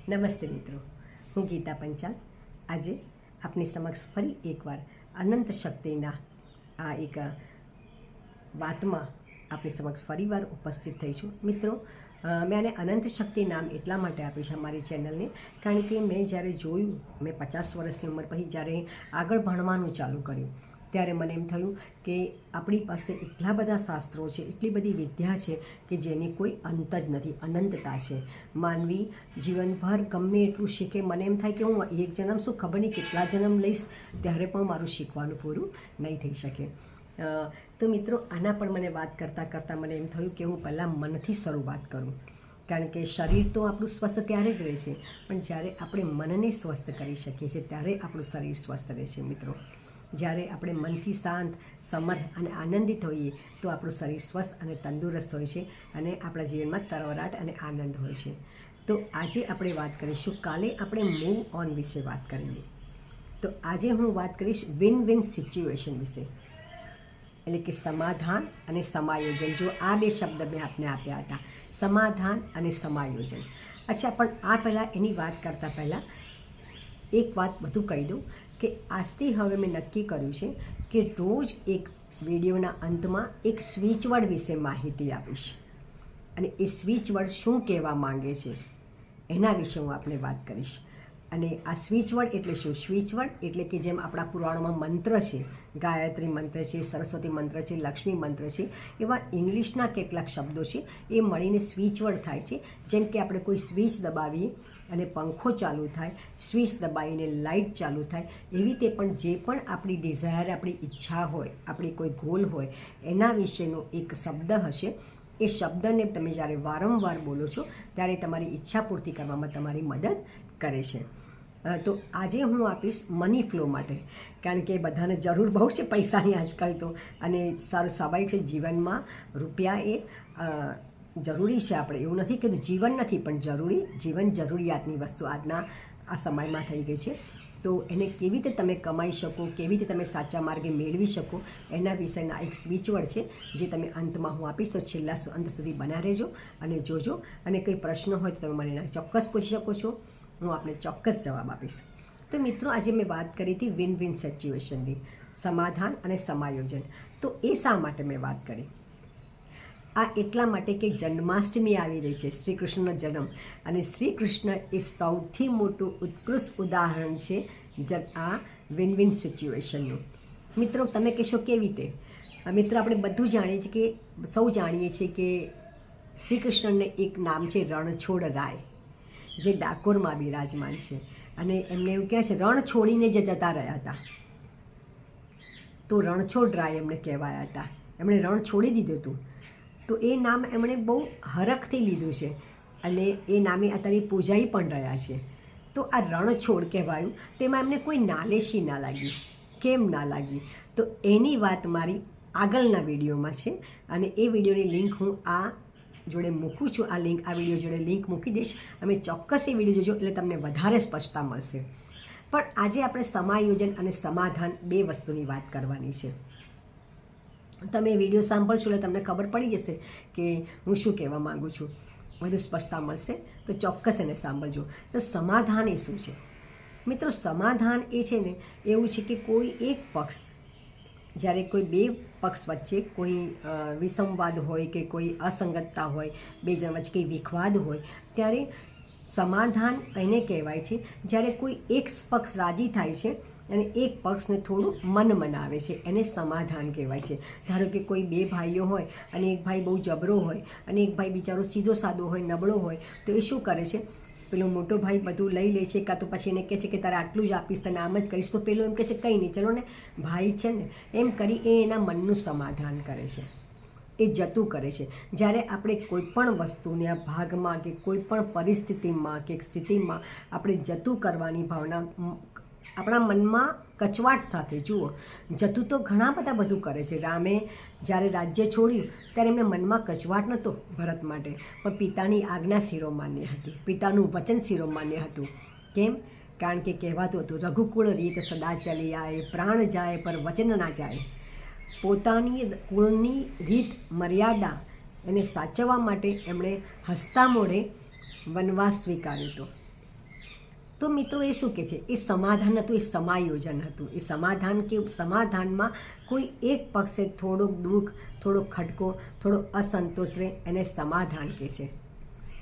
નમસ્તે મિત્રો, હું ગીતા પંચાલ આજે આપની સમક્ષ ફરી એકવાર અનંત શક્તિના આ એક વાતમાં આપની સમક્ષ ફરીવાર ઉપસ્થિત થઈ છું. મિત્રો, મેં આને અનંત શક્તિ નામ એટલા માટે આપ્યું છે અમારી ચેનલને, કારણ કે મેં જ્યારે જોયું, મેં 50 વર્ષની ઉંમર પછી જ્યારે આગળ ભણવાનું ચાલુ કર્યું ત્યારે મને એમ થયું કે આપણી પાસે એટલા બધા શાસ્ત્રો છે, એટલી બધી વિદ્યા છે કે જેની કોઈ અંત જ નથી, અનંતતા છે. માનવી જીવનભર ગમે એટલું શીખે, મને એમ થાય કે હું એક જન્મ શું ખબર નહીં કેટલા જન્મ લઈશ ત્યારે પણ મારું શીખવાનું પૂરું નહીં થઈ શકે. તો મિત્રો, આના પણ મને વાત કરતાં કરતાં મને એમ થયું કે હું પહેલાં મનથી શરૂઆત કરું, કારણ કે શરીર તો આપણું સ્વસ્થ ત્યારે જ રહેશે, પણ જ્યારે આપણે મનને સ્વસ્થ કરી શકીએ છીએ ત્યારે આપણું શરીર સ્વસ્થ રહેશે. મિત્રો, જ્યારે આપણે મનથી શાંત, સમર્થ અને આનંદિત હોઈએ તો આપણું શરીર સ્વસ્થ અને તંદુરસ્ત હોય છે અને આપણા જીવનમાં તરવરાટ અને આનંદ હોય છે. તો આજે આપણે વાત કરીશું, કાલે આપણે મૂવ ઓન વિશે વાત કરેલી, તો આજે હું વાત કરીશ વિન વિન સિચ્યુએશન વિશે, એટલે કે સમાધાન અને સમાયોજન. જો આ બે શબ્દ મેં આપને આપ્યા હતા, સમાધાન અને સમાયોજન. અચ્છા, પણ આ પહેલાં એની વાત કરતાં પહેલાં એક વાત બધું કહી દઉં કે આજથી હવે મેં નક્કી કર્યું છે કે રોજ એક વિડીયોના અંતમાં એક સ્વિચવર્ડ વિશે માહિતી આપીશ, અને એ સ્વિચવર્ડ શું કહેવા માંગે છે એના વિશે હું આપને વાત કરીશ. અને આ સ્વિચવર્ડ એટલે શું? સ્વિચવર્ડ એટલે કે જેમ આપણા પુરાણોમાં મંત્ર છે, ગાયત્રી મંત્ર છે, સરસ્વતી મંત્ર છે, લક્ષ્મી મંત્ર છે, એવા ઇંગ્લિશના કેટલાક શબ્દો છે, એ મળીને સ્વિચવર્ડ થાય છે. જેમ કે આપણે કોઈ સ્વિચ દબાવીએ અને પંખો ચાલુ થાય, સ્વિચ દબાવીને લાઇટ ચાલુ થાય, એવી રીતે પણ જે પણ આપણી ડિઝાયર, આપણી ઈચ્છા હોય, આપણી કોઈ ગોલ હોય, એના વિશેનો એક શબ્દ હશે. એ શબ્દને તમે જ્યારે વારંવાર બોલો છો ત્યારે તમારી ઈચ્છા પૂર્તિ કરવામાં તમારી મદદ કરે છે. તો આજે હું આપીશ મની ફ્લો માટે, કારણ કે બધાને જરૂર બહુ છે પૈસાની આજકાલ તો, અને સારું સ્વાભાવિક છે, જીવનમાં રૂપિયા એ જરૂરી છે. આપણે એવું નથી કે જીવન નથી, પણ જરૂરી, જીવન જરૂરિયાતની વસ્તુ આજના આ સમયમાં થઈ ગઈ છે. તો એને કેવી રીતે તમે કમાઈ શકો, કેવી રીતે તમે સાચા માર્ગે મેળવી શકો, એના વિશેના એક સ્વિચવર્ડ છે જે તમે અંતમાં હું આપીશ. તો છેલ્લા અંત સુધી બના રહેજો અને જોજો, અને કંઈ પ્રશ્ન હોય તો તમે મને ચોક્કસ પૂછી શકો છો, હું આપને ચોક્કસ જવાબ આપીશ. તો મિત્રો, આજે મેં વાત કરી હતી વિન વિન સિચ્યુએશનની, સમાધાન અને સમાયોજન. તો એ શા માટે મેં વાત કરી? આ એટલા માટે કે જન્માષ્ટમી આવી રહી છે, શ્રી કૃષ્ણનો જન્મ, અને શ્રી કૃષ્ણ એ સૌથી મોટું ઉત્કૃષ્ટ ઉદાહરણ છે આ વિન વિન સિચ્યુએશનનું. મિત્રો, તમે કહેશો કેવી રીતે? મિત્રો, આપણે બધું જાણીએ છીએ કે સૌ જાણીએ છીએ કે શ્રી કૃષ્ણને એક નામ છે રણછોડ રાય, જે ડાકોરમાં બિરાજમાન છે, અને એમને એવું કહે છે રણ છોડીને જે જતા રહ્યા હતા, તો રણછોડ રાય એમને કહેવાયા હતા. એમણે રણ છોડી દીધું હતું, તો એ નામ એમણે બહુ હરખથી લીધું છે, અને એ નામે અત્યારે પૂજાઈ પણ રહ્યા છે. તો આ રણછોડ કહેવાયું, તેમાં એમને કોઈ નાલેશી ના લાગી. કેમ ના લાગી? તો એની વાત મારી આગળના વિડીયોમાં છે, અને એ વિડીયોની લિંક હું આ જોડે મૂકું છું. આ લિંક, આ વિડીયો જોડે લિંક મૂકી દઈશ. અમે ચોક્કસ એ વિડીયો જોજો એટલે તમને વધારે સ્પષ્ટતા મળશે. પણ આજે આપણે સમાયોજન અને સમાધાન બે વસ્તુની વાત કરવાની છે. તમે વિડીયો સાંભળશો એટલે તમને ખબર પડી જશે કે હું શું કહેવા માગું છું, વધુ સ્પષ્ટતા મળશે. તો ચોક્કસ એને સાંભળજો. તો સમાધાન એ શું છે? મિત્રો, સમાધાન એ છે ને એવું છે કે કોઈ એક પક્ષ, જ્યારે કોઈ બે પક્ષ વચ્ચે કોઈ વિસંવાદ હોય કે કોઈ અસંગતતા હોય, બે જણ વચ્ચે કંઈ વિખવાદ હોય, ત્યારે સમાધાન એને કહેવાય છે જ્યારે કોઈ એક પક્ષ રાજી થાય છે અને એક પક્ષને થોડું મન મનાવે છે, એને સમાધાન કહેવાય છે. ધારો કે કોઈ બે ભાઈઓ હોય અને એક ભાઈ બહુ જબરો હોય અને એક ભાઈ બિચારો સીધો સાદો હોય, નબળો હોય, તો એ શું કરે છે? પેલો મોટો ભાઈ બધું લઈ લે છે, કાં તો પછી એને કહે છે કે તારે આટલું જ આપીશ, તને આમ જ કરીશ. તો પેલો એમ કહે છે કંઈ નહીં, ચલો ને, ભાઈ છે ને, એમ કરી એ એના મનનું સમાધાન કરે છે, એ જતું કરે છે. જ્યારે આપણે કોઈ પણ વસ્તુને ભાગમાં કે કોઈ પણ પરિસ્થિતિમાં કે સ્થિતિમાં આપણે જતું કરવાની ભાવના આપણા મનમાં કચવાટ સાથે, જુઓ, જતું તો ઘણા બધા બધું કરે છે. રામે જ્યારે રાજ્ય છોડ્યું ત્યારે એમને મનમાં કચવાટ નહોતો ભરત માટે, પણ પિતાની આજ્ઞા શિરોમાન્ય હતી, પિતાનું વચન શિરોમાન્ય હતું. કેમ? કારણ કે કહેવાતું હતું રઘુકુળ રીત સદા ચલી આય, પ્રાણ જાય પર વચન ના જાય. પોતાની કુળની રીત, મર્યાદા એને સાચવવા માટે એમણે હસતા મોઢે વનવાસ સ્વીકાર્યો હતો. તો મિત્રો એ શું કહે છે, એ સમાધાન હતું, એ સમાયોજન હતું. એ સમાધાન કે સમાધાનમાં કોઈ એક પક્ષે થોડોક દુઃખ, થોડો ખટકો, થોડો અસંતોષ રહે એને સમાધાન કહે છે.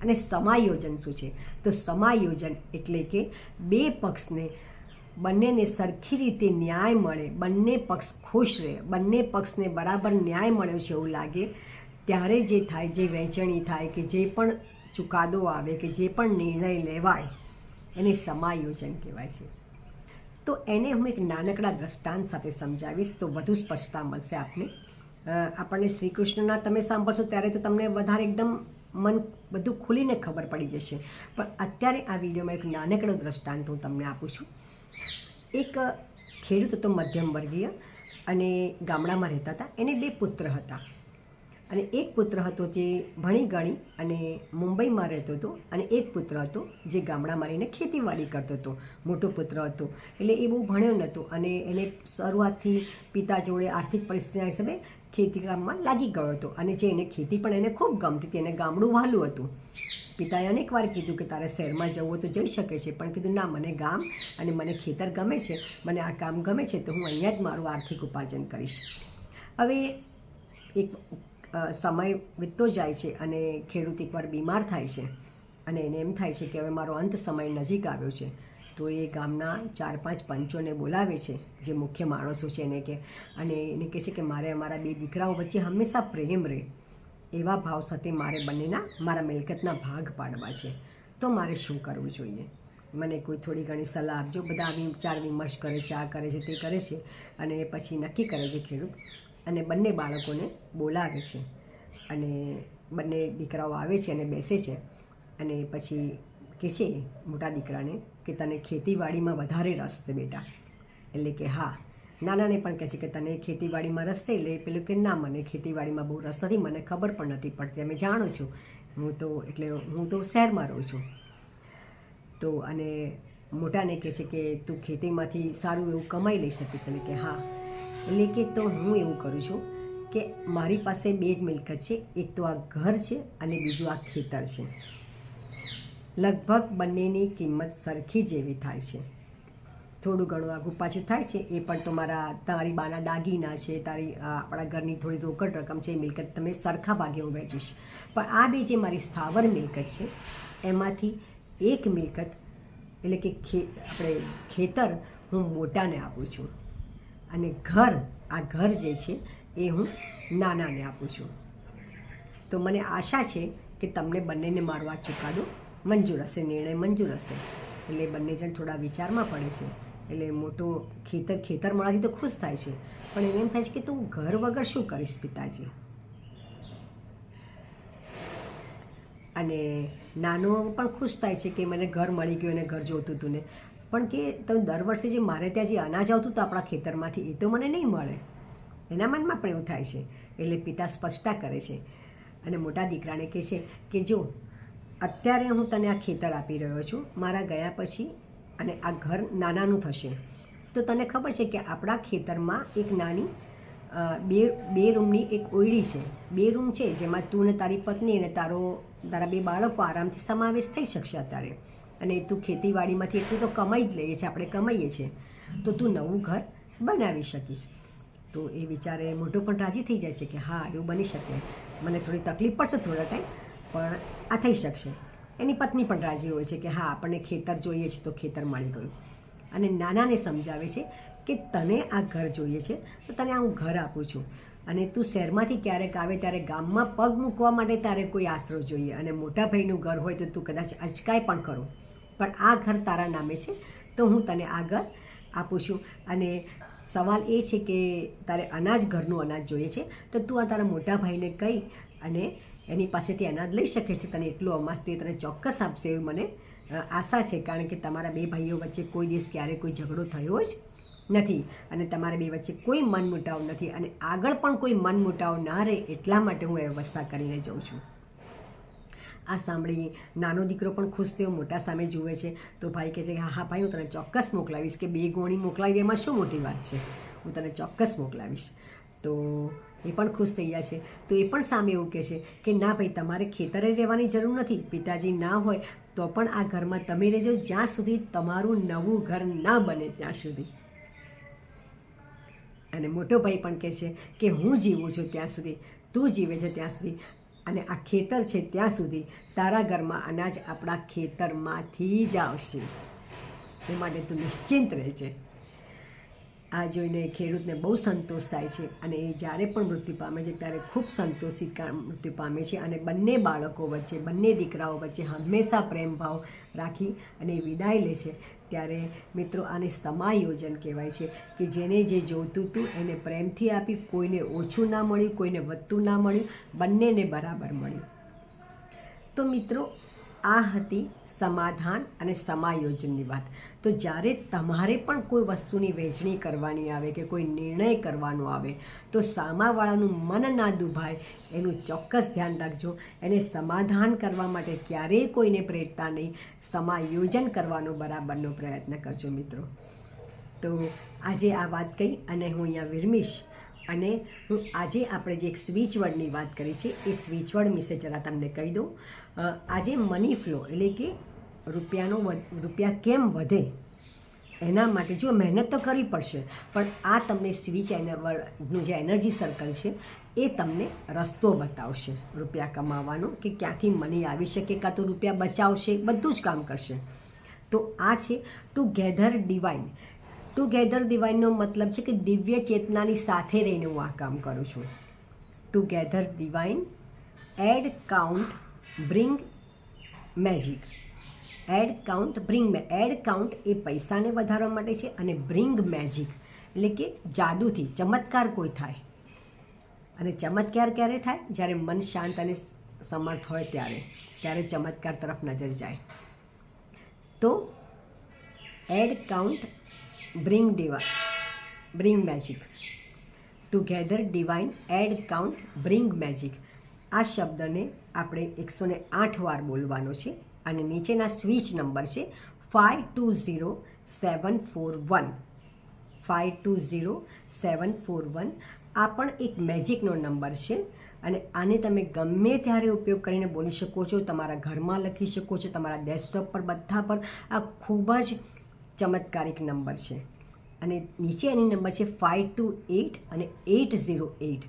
અને સમાયોજન શું છે, તો સમાયોજન એટલે કે બે પક્ષને બંનેને સરખી રીતે ન્યાય મળે, બંને પક્ષ ખુશ રહે, બંને પક્ષને બરાબર ન્યાય મળ્યો છે એવું લાગે ત્યારે જે થાય, જે વહેંચણી થાય કે જે પણ ચુકાદો આવે કે જે પણ નિર્ણય લેવાય એને સમાયોજન કહેવાય છે. તો એને હું એક નાનકડા દ્રષ્ટાંત સાથે સમજાવીશ તો વધુ સ્પષ્ટતા મળશે આપને. આપણને શ્રી કૃષ્ણના તમે સાંભળશો ત્યારે તો તમને વધારે એકદમ મન બધું ખુલીને ખબર પડી જશે, પણ અત્યારે આ વિડીયોમાં એક નાનકડો દ્રષ્ટાંત હું તમને આપું છું. એક ખેડૂત હતો મધ્યમ વર્ગીય અને ગામડામાં રહેતા હતા. એને 2 પુત્ર હતા અને એક પુત્ર હતો જે ભણી ગણી અને મુંબઈમાં રહેતો હતો અને એક પુત્ર હતો જે ગામડામાં રહીને ખેતીવાડી કરતો હતો. મોટો પુત્ર હતો એટલે એ બહુ ભણ્યો નહોતો અને એને શરૂઆતથી પિતા જોડે આર્થિક પરિસ્થિતિના હિસાબે ખેતીકામમાં લાગી ગયો હતો અને જે એને ખેતી પણ એને ખૂબ ગમતી હતી, એને ગામડું વહાલું હતું. પિતાએ અનેક વાર કીધું કે તારે શહેરમાં જવું તો જઈ શકે છે, પણ કીધું ના, મને ગામ અને મને ખેતર ગમે છે, મને આ કામ ગમે છે, તો હું અહીંયા જ મારું આર્થિક ઉપાર્જન કરીશ. હવે એક સમય વીતતો જાય છે અને ખેડૂત એકવાર બીમાર થાય છે અને એને એમ થાય છે કે હવે મારો અંત સમય નજીક આવ્યો છે. તો એ ગામના 4-5 પંચોને બોલાવે છે, જે મુખ્ય માણસો છે એને કે, અને એને કહે છે કે મારે અમારા 2 દીકરાઓ વચ્ચે હંમેશા પ્રેમ રહે એવા ભાવ સાથે મારે બંનેના મારા મિલકતના ભાગ પાડવા છે. તો મારે શું કરવું જોઈએ, મને કોઈ થોડી ઘણી સલાહ આપજો. બધા વિચાર વિમર્શ કરે છે, આ કરે છે, તે કરે છે અને પછી નક્કી કરે છે ખેડૂત અને બંને બાળકોને બોલાવે છે અને બંને દીકરાઓ આવે છે અને બેસે છે અને પછી કહે છે મોટા દીકરાને કે તને ખેતીવાડીમાં વધારે રસ છે બેટા, એટલે કે હા. નાનાને પણ કહે છે કે તને ખેતીવાડીમાં રસ છે, એટલે પેલું કે ના, મને ખેતીવાડીમાં બહુ રસ નથી, મને ખબર પણ નથી પડતી, અમે જાણું છું, હું તો શહેરમાં રહું છું. તો અને મોટાને કહે છે કે તું ખેતીમાંથી સારું એવું કમાઈ લઈ શકીશ, એટલે કે હા. એટલે કે તો હું એવું કરું છું કે મારી પાસે 2 જ મિલકત છે, એક તો આ ઘર છે અને બીજું આ ખેતર છે. લગભગ બંનેની કિંમત સરખી જેવી થાય છે. થોડું ઘણું આગું પાછું થાય છે, એ પણ તારી બાના દાગીના છે, આપણા ઘરની થોડી રોકડ રકમ છે, એ મિલકત તમે સરખા ભાગે હું વહેંચીશ. પણ આ 2 જે મારી સ્થાવર મિલકત છે એમાંથી એક મિલકત એટલે કે આપણે ખેતર હું મોટાને આપું છું અને આ ઘર જે છે એ હું નાનાને આપું છું. તો મને આશા છે કે તમને બંનેને મારો આ ચુકાદો મંજૂર હશે, નિર્ણય મંજૂર હશે. એટલે બંને જણ થોડા વિચારમાં પડે છે. એટલે મોટો ખેતર મળવાથી તો ખુશ થાય છે, પણ એને એમ થાય છે કે તું ઘર વગર શું કરીશ પિતાજી. અને નાનો પણ ખુશ થાય છે કે મને ઘર મળી ગયું અને ઘર જોતું હતું ને, પણ કે તમે દર વર્ષે જે મારે ત્યાં જે અનાજ આવતું હતું આપણા ખેતરમાંથી એ તો મને નહીં મળે. એના મનમાં પણ એવું થાય છે. એટલે પિતા સ્પષ્ટતા કરે છે અને મોટા દીકરાને કહે છે કે જો અત્યારે હું તને આ ખેતર આપી રહ્યો છું, મારા ગયા પછી અને આ ઘર નાનાનું થશે તો તને ખબર છે કે આપણા ખેતરમાં એક નાની 2 રૂમની એક ઓયડી છે. 2 રૂમ છે જેમાં તું ને તારી પત્ની અને તારા 2 બાળકો આરામથી સમાવેશ થઈ શકશે અત્યારે. અને તું ખેતીવાડીમાંથી એટલું તો કમાઈ જ લઈએ છીએ, આપણે કમાઈએ છીએ, તો તું નવું ઘર બનાવી શકીશ. તો એ વિચારે મોટો પણ રાજી થઈ જાય છે કે હા, એવું બની શકે, મને થોડી તકલીફ પડશે થોડા ટાઈમ, પણ આ થઈ શકશે. એની પત્ની પણ રાજી હોય છે કે હા, આપણને ખેતર જોઈએ છે તો ખેતર મળી ગયું. અને નાનાને સમજાવે છે કે તને આ ઘર જોઈએ છે તો તને આ હું ઘર આપું છું અને તું શહેરમાંથી ક્યારેક આવે ત્યારે ગામમાં પગ મૂકવા માટે તારે કોઈ આશરો જોઈએ અને મોટા ભાઈનું ઘર હોય તો તું કદાચ અચકાય પણ ખરું, પણ આ ઘર તારા નામે છે તો હું તને આ ઘર આપું છું. અને સવાલ એ છે કે તારે ઘરનું અનાજ જોઈએ છે તો તું આ તારા મોટા ભાઈને કહી અને એની પાસેથી અનાજ લઈ શકે છે. તને એટલું અમાસ તે તને ચોક્કસ આપશે એવી મને આશા છે, કારણ કે તમારા 2 ભાઈઓ વચ્ચે કોઈ દિવસ ક્યારે કોઈ ઝઘડો થયો જ નથી અને તમારા 2 વચ્ચે કોઈ મનમુટાવ નથી અને આગળ પણ કોઈ મનમુટાવ ના રહે એટલા માટે હું એ વ્યવસ્થા કરીને જાઉં છું. આ સાંભળી નાનો દીકરો પણ ખુશ થયો, મોટા સામે જુએ છે. તો ભાઈ કહે છે કે હા ભાઈ, હું તને ચોક્કસ મોકલાવીશ, કે 2 ગોણી મોકલાવી એમાં શું મોટી વાત છે, હું તને ચોક્કસ મોકલાવીશ. તો એ પણ ખુશ થઈ જાય છે. તો એ પણ સામે એવું કહે છે કે ના ભાઈ, તમારે ખેતરે રહેવાની જરૂર નથી, પિતાજી ના હોય તો પણ આ ઘરમાં તમે રહેજો જ્યાં સુધી તમારું નવું ઘર ના બને ત્યાં સુધી. અને મોટો ભાઈ પણ કહે છે કે હું જીવું છું ત્યાં સુધી, તું જીવે છે ત્યાં સુધી, અને આ ખેતર છે ત્યાં સુધી તારા ઘરમાં અનાજ આપણા ખેતરમાંથી જ આવશે, એ માટે તું નિશ્ચિંત રહેજે. આ જોઈને ખેડૂતને બહુ સંતોષ થાય છે અને એ જ્યારે પણ મૃત્યુ પામે છે ત્યારે ખૂબ સંતોષિત મૃત્યુ પામે છે. અને બંને બાળકો વચ્ચે, બંને દીકરાઓ વચ્ચે હંમેશા પ્રેમ ભાવ રાખી અને વિદાય લે છે. ત્યારે મિત્રો આને સમાયોજન કહેવાય છે કે જેને જે જોઈતું હતું એને પ્રેમથી આપી, કોઈને ઓછું ના મળ્યું, કોઈને વધતું ના મળ્યું, બંનેને બરાબર મળ્યું. તો મિત્રો આ હતી સમાધાન અને સમાયોજનની વાત. તો જ્યારે તમારે પણ કોઈ વસ્તુની વહેંચણી કરવાની આવે કે કોઈ નિર્ણય કરવાનો આવે તો સામાવાળાનું મન ના દુભાય એનું ચોક્કસ ધ્યાન રાખજો. એને સમાધાન કરવા માટે ક્યારેય કોઈને પ્રેરતા નહીં, સમાયોજન કરવાનો બરાબરનો પ્રયત્ન કરજો મિત્રો. તો આજે આ વાત કહી અને હું અહીંયા વિરમીશ. અને હું આજે આપણે જે એક સ્વિચ વર્ડની વાત કરી છે એ સ્વિચ વર્ડ વિશે જરા તમને કહી દઉં. આજે મની ફ્લો એટલે કે રૂપિયા કેમ વધે એના માટે જો મહેનત તો કરવી પડશે, પણ આ તમને સ્વિચ વર્ડનું જે એનર્જી સર્કલ છે એ તમને રસ્તો બતાવશે રૂપિયા કમાવાનો, કે ક્યાંથી મની આવી શકે, કાં તો રૂપિયા બચાવશે, બધું જ કામ કરશે. તો આ છે ટુગેધર ડિવાઇન. ટુગેધર ડિવાઇનનો મતલબ છે કે દિવ્ય ચેતનાની સાથે રહીને હું આ કામ કરું છું. Together divine, add count, bring magic. Add count, bring. Add count એ પૈસાને વધારવા માટે છે અને બ્રિંગ મેજિક એટલે કે જાદુથી ચમત્કાર કોઈ થાય. અને ચમત્કાર ક્યારે થાય? જ્યારે મન શાંત અને સમર્થ હોય ત્યારે ચમત્કાર તરફ નજર જાય. તો add count, bring magic. Together divine, add count, bring magic. આ શબ્દને આપણે 108 વાર બોલવાનો છે અને નીચેના સ્વિચ નંબર છે 520741. 520741 આ પણ એક મેજિકનો નંબર છે અને આને તમે ગમે ત્યારે ઉપયોગ કરીને બોલી શકો છો. તમારા ઘરમાં લખી શકો છો, તમારા ડેસ્કટોપ પર, બધા પર. આ ખૂબ જ ચમત્કારિક નંબર છે. અને નીચે એની નંબર છે 528 અને 808.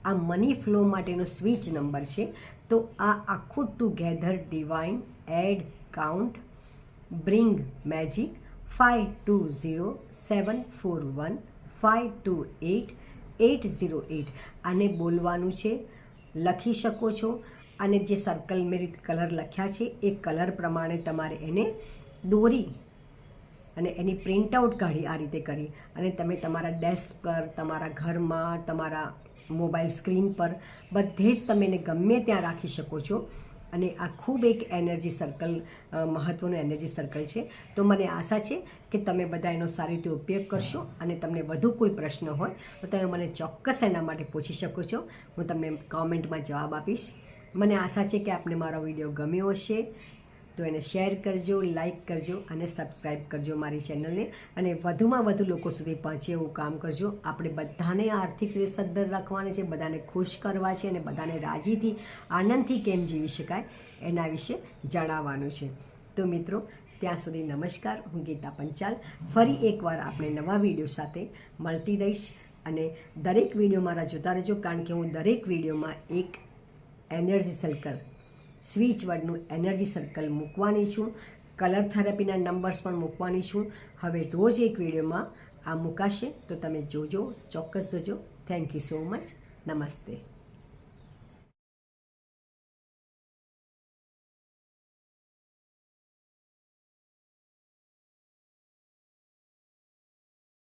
આ મની ફ્લો માટેનો સ્વિચ નંબર છે. તો આ આખું together divine, add count, bring magic 520741 528 808 આને બોલવાનું છે, લખી શકો છો. અને જે સર્કલ મેં કલર લખ્યા છે એ કલર પ્રમાણે તમારે એને દોરી અને એની પ્રિન્ટઆઉટ કાઢી આ રીતે કરી અને તમે તમારા ડેસ્ક પર, તમારા ઘરમાં, તમારા મોબાઈલ સ્ક્રીન પર બધે જ તમે એને ગમે ત્યાં રાખી શકો છો. અને આ ખૂબ એક એનર્જી સર્કલ, મહત્ત્વનું એનર્જી સર્કલ છે. તો મને આશા છે કે તમે બધા એનો સારી રીતે ઉપયોગ કરશો અને તમને વધુ કોઈ પ્રશ્ન હોય તો તમે મને ચોક્કસ એના માટે પૂછી શકો છો. હું તમને કોમેન્ટમાં જવાબ આપીશ. મને આશા છે કે આપને મારો વિડીયો ગમ્યો હશે. તો એને શેર કરજો, લાઈક કરજો અને સબસ્ક્રાઈબ કરજો મારી ચેનલને. અને વધુમાં વધુ લોકો સુધી પહોંચે એવું કામ કરજો. આપણે બધાને આર્થિક રીતે સદ્ધર રાખવાને છે, બધાને ખુશ કરવા છે અને બધાને રાજીથી, આનંદથી કેમ જીવી શકાય એના વિશે જણાવવાનું છે. તો મિત્રો ત્યાં સુધી નમસ્કાર. હું ગીતા પંચાલ. ફરી એકવાર આપણે નવા વિડીયો સાથે મળતી રહીશ. અને દરેક વિડીયો મારા જોતા રહેજો, કારણ કે હું દરેક વિડીયોમાં એક એનર્જી સર્કલ, સ્વિચ વર્ડનું એનર્જી સર્કલ મૂકવાની છું. કલર થેરાપીના નંબર્સ પણ મૂકવાની છું. હવે રોજ એક વિડીયોમાં આ મૂકાશે, તો તમે જોજો, ચોક્કસ જોજો. Thank you so much. નમસ્તે.